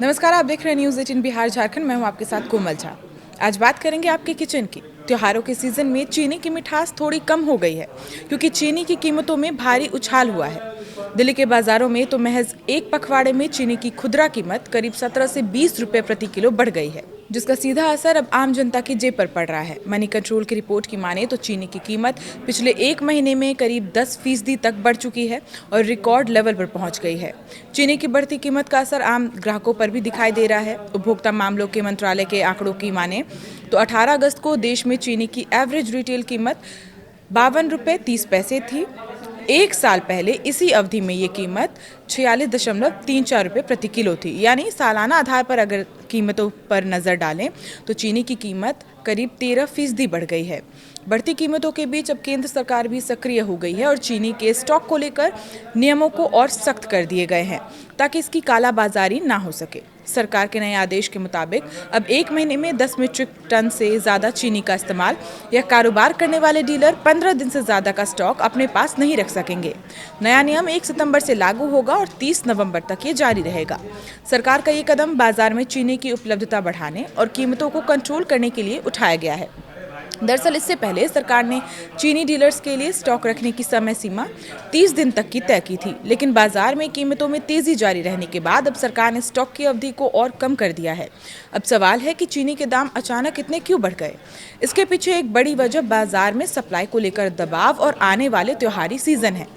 नमस्कार, आप देख रहे हैं न्यूज़ 18 बिहार झारखंड। मैं हूं आपके साथ कोमल झा। आज बात करेंगे आपके किचन की। त्योहारों के सीजन में चीनी की मिठास थोड़ी कम हो गई है क्योंकि चीनी की कीमतों में भारी उछाल हुआ है। दिल्ली के बाजारों में तो महज एक पखवाड़े में चीनी की खुदरा कीमत करीब 17 से 20 रुपए प्रति किलो बढ़ गई है, जिसका सीधा असर अब आम जनता की जेब पर पड़ रहा है। मनी कंट्रोल की रिपोर्ट की माने तो चीनी की कीमत पिछले एक महीने में करीब 10% तक बढ़ चुकी है और रिकॉर्ड लेवल पर पहुंच गई है। चीनी की बढ़ती कीमत का असर आम ग्राहकों पर भी दिखाई दे रहा है। उपभोक्ता मामलों के मंत्रालय के आंकड़ों की माने तो 18 अगस्त को देश में चीनी की एवरेज रिटेल कीमत 52 रुपये 30 पैसे थी। एक साल पहले इसी अवधि में ये कीमत 46.34 रुपये प्रति किलो थी। यानी सालाना आधार पर अगर कीमतों पर नज़र डालें तो चीनी की कीमत करीब 13% बढ़ गई है। बढ़ती कीमतों के बीच अब केंद्र सरकार भी सक्रिय हो गई है और चीनी के स्टॉक को लेकर नियमों को और सख्त कर दिए गए हैं ताकि इसकी कालाबाजारी ना हो सके। सरकार के नए आदेश के मुताबिक अब एक महीने में 10 मीट्रिक टन से ज़्यादा चीनी का इस्तेमाल या कारोबार करने वाले डीलर 15 दिन से ज़्यादा का स्टॉक अपने पास नहीं रख सकेंगे। नया नियम 1 सितंबर से लागू होगा और 30 नवंबर तक ये जारी रहेगा। सरकार का ये कदम बाजार में चीनी की उपलब्धता बढ़ाने और कीमतों को कंट्रोल करने के लिए उठाया गया है। दरअसल इससे पहले सरकार ने चीनी डीलर्स के लिए स्टॉक रखने की समय सीमा 30 दिन तक की तय की थी, लेकिन बाजार में कीमतों में तेजी जारी रहने के बाद अब सरकार ने स्टॉक की अवधि को और कम कर दिया है। अब सवाल है कि चीनी के दाम अचानक इतने क्यों बढ़ गए। इसके पीछे एक बड़ी वजह बाजार में सप्लाई को लेकर दबाव और आने वाले त्योहारी सीजन है।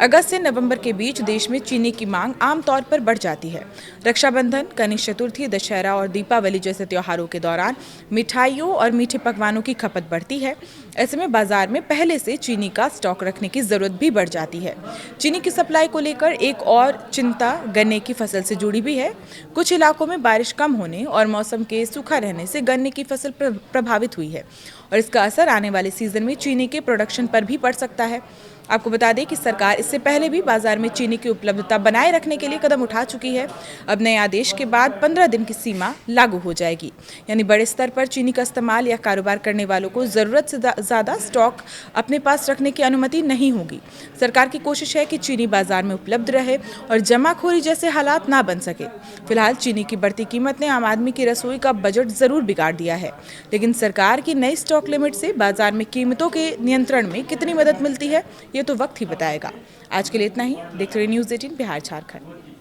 अगस्त से नवंबर के बीच देश में चीनी की मांग आमतौर पर बढ़ जाती है। रक्षाबंधन, गणेश चतुर्थी, दशहरा और दीपावली जैसे त्योहारों के दौरान मिठाइयों और मीठे पकवानों की खपत बढ़ती है। ऐसे में बाजार में पहले से चीनी का स्टॉक रखने की जरूरत भी बढ़ जाती है। चीनी की सप्लाई को लेकर एक और चिंता गन्ने की फसल से जुड़ी भी है। कुछ इलाकों में बारिश कम होने और मौसम के सूखा रहने से गन्ने की फसल प्रभावित हुई है और इसका असर आने वाले सीजन में चीनी के प्रोडक्शन पर भी पड़ सकता है। आपको बता दें कि सरकार इससे पहले भी बाजार में चीनी की उपलब्धता बनाए रखने के लिए कदम उठा चुकी है। अब नए आदेश के बाद 15 दिन की सीमा लागू हो जाएगी, यानी बड़े स्तर पर चीनी का इस्तेमाल या कारोबार करने वालों को ज़रूरत से ज़्यादा स्टॉक अपने पास रखने की अनुमति नहीं होगी। सरकार की कोशिश है कि चीनी बाजार में उपलब्ध रहे और जमाखोरी जैसे हालात ना बन सके। फिलहाल चीनी की बढ़ती कीमत ने आम आदमी की रसोई का बजट ज़रूर बिगाड़ दिया है, लेकिन सरकार की नई स्टॉक लिमिट से बाजार में कीमतों के नियंत्रण में कितनी मदद मिलती है ये तो वक्त ही बताएगा। आज के लिए इतना ही। देखते रहिए न्यूज़ 18 बिहार झारखंड।